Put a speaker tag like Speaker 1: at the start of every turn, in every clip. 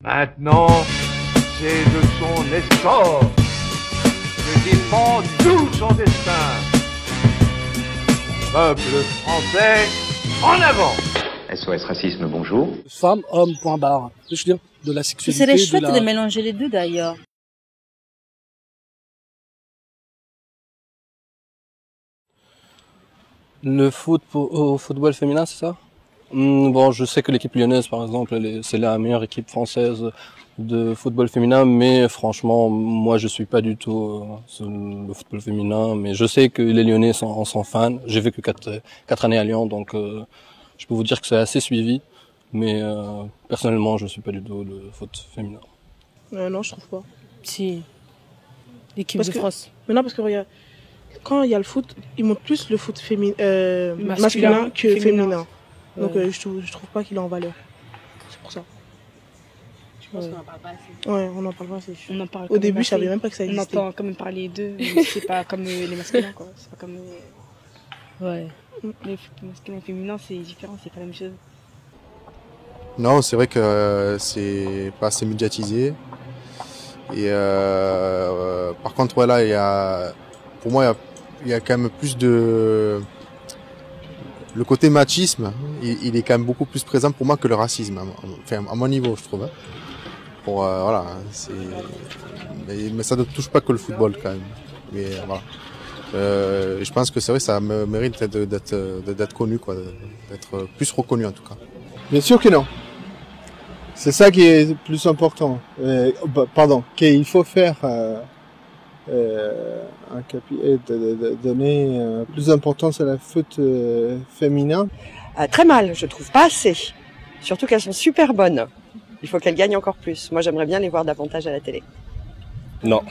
Speaker 1: Maintenant, c'est de son essor que dépend tout son destin. Peuple français, en avant!
Speaker 2: SOS Racisme, bonjour.
Speaker 3: Femme, homme, point barre. Je veux dire, de la sexualité.
Speaker 4: Ce serait chouette de mélanger les deux d'ailleurs.
Speaker 3: Le foot au football féminin, c'est ça? Bon, je sais que l'équipe lyonnaise, par exemple, c'est la meilleure équipe française de football féminin, mais franchement, moi, je suis pas du tout sur le football féminin, mais je sais que les Lyonnais sont fans. J'ai vécu 4 années à Lyon, donc je peux vous dire que c'est assez suivi, mais personnellement, je suis pas du tout le foot féminin.
Speaker 5: Non, je trouve pas.
Speaker 4: Si. L'équipe de France.
Speaker 5: Mais non, parce que regarde, quand il y a le foot, ils montrent plus le foot masculin que féminin. Donc je trouve pas qu'il est en valeur. C'est pour ça.
Speaker 4: Je pense qu'on en parle pas assez.
Speaker 5: Ouais, on en parle pas assez.
Speaker 4: On en parle
Speaker 5: Au début, je savais même pas que ça existait.
Speaker 4: On entend quand même parler d'eux, mais c'est pas comme les masculins, quoi. C'est pas comme... Ouais. Les masculins et féminins, c'est différent, c'est pas la même chose.
Speaker 6: Non, c'est vrai que c'est pas assez médiatisé. Et par contre, voilà, pour moi, il y a quand même plus de... Le côté machisme, il est quand même beaucoup plus présent pour moi que le racisme, enfin à mon niveau, je trouve. Voilà, mais ça ne touche pas que le football quand même. Mais voilà, je pense que c'est vrai, ça mérite d'être connu, quoi, d'être plus reconnu en tout cas.
Speaker 7: Bien sûr que non. C'est ça qui est le plus important. Qu'il faut faire. Donner plus d'importance à la foot féminin.
Speaker 8: Très mal, je trouve pas assez. Surtout qu'elles sont super bonnes. Il faut qu'elles gagnent encore plus. Moi, j'aimerais bien les voir davantage à la télé.
Speaker 9: Non,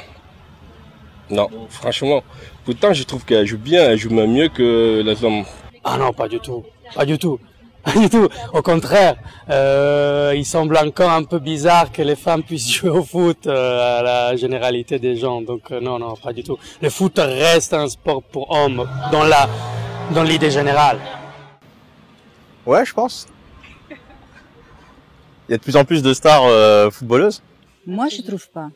Speaker 9: franchement. Pourtant, je trouve qu'elles jouent bien, elles jouent même mieux que les hommes.
Speaker 3: Ah non, pas du tout. Pas du tout. Pas du tout. Au contraire, il semble encore un peu bizarre que les femmes puissent jouer au foot à la généralité des gens. Donc non, pas du tout. Le foot reste un sport pour hommes dans l'idée générale.
Speaker 10: Ouais, je pense. Il y a de plus en plus de stars footballeuses.
Speaker 4: Moi, je trouve pas.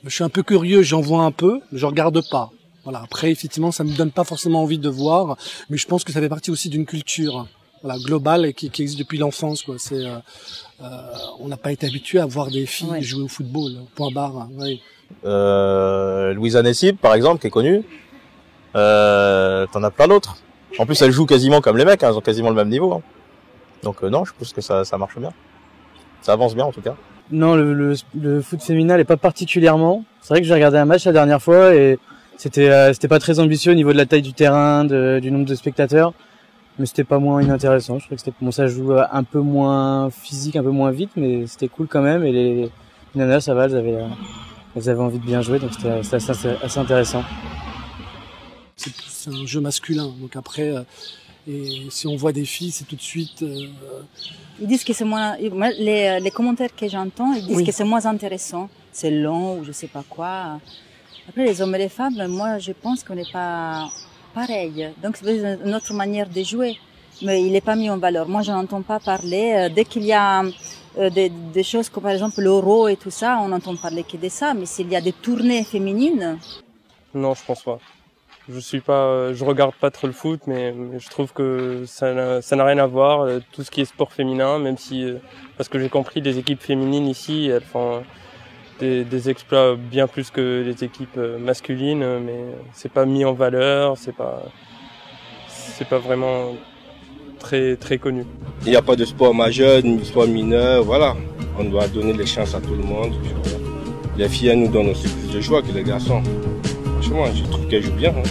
Speaker 3: Je suis un peu curieux, j'en vois un peu, mais je regarde pas. Voilà. Après, effectivement, ça me donne pas forcément envie de voir, mais je pense que ça fait partie aussi d'une culture, voilà, globale et qui existe depuis l'enfance, quoi. On n'a pas été habitué à voir des filles jouer au football. Point barre. Oui.
Speaker 10: Louisa Nessib, par exemple, qui est connue. T'en as plein d'autres. En plus, elles jouent quasiment comme les mecs, hein, elles ont quasiment le même niveau. Hein. Donc non, je pense que ça marche bien. Ça avance bien en tout cas.
Speaker 11: Non, le foot féminin n'est pas particulièrement. C'est vrai que j'ai regardé un match la dernière fois et c'était pas très ambitieux au niveau de la taille du terrain, du nombre de spectateurs, mais c'était pas moins inintéressant. Je trouvais que ça joue un peu moins physique, un peu moins vite, mais c'était cool quand même. Et les nanas, ça va, elles avaient envie de bien jouer, donc c'était assez intéressant.
Speaker 3: C'est un jeu masculin, donc après, et si on voit des filles, c'est tout de suite.
Speaker 4: Ils disent que c'est moins. Les commentaires que j'entends, ils disent que c'est moins intéressant, c'est long ou je sais pas quoi. Après, les hommes et les femmes, moi, je pense qu'on n'est pas pareil. Donc, c'est une autre manière de jouer. Mais il n'est pas mis en valeur. Moi, je n'entends pas parler. Dès qu'il y a des choses comme, par exemple, l'euro et tout ça, on n'entend parler que de ça. Mais s'il y a des tournées féminines...
Speaker 12: Non, je pense pas. Je regarde pas trop le foot, mais je trouve que ça n'a rien à voir. Tout ce qui est sport féminin, même si... parce que j'ai compris, les équipes féminines ici, elles font... Des exploits bien plus que les équipes masculines, mais c'est pas mis en valeur, c'est pas vraiment très très connu.
Speaker 9: Il n'y a pas de sport majeur ni de sport mineur, voilà. On doit donner les chances à tout le monde. Les filles, elles nous donnent aussi plus de joie que les garçons. Franchement, je trouve qu'elles jouent bien. Hein.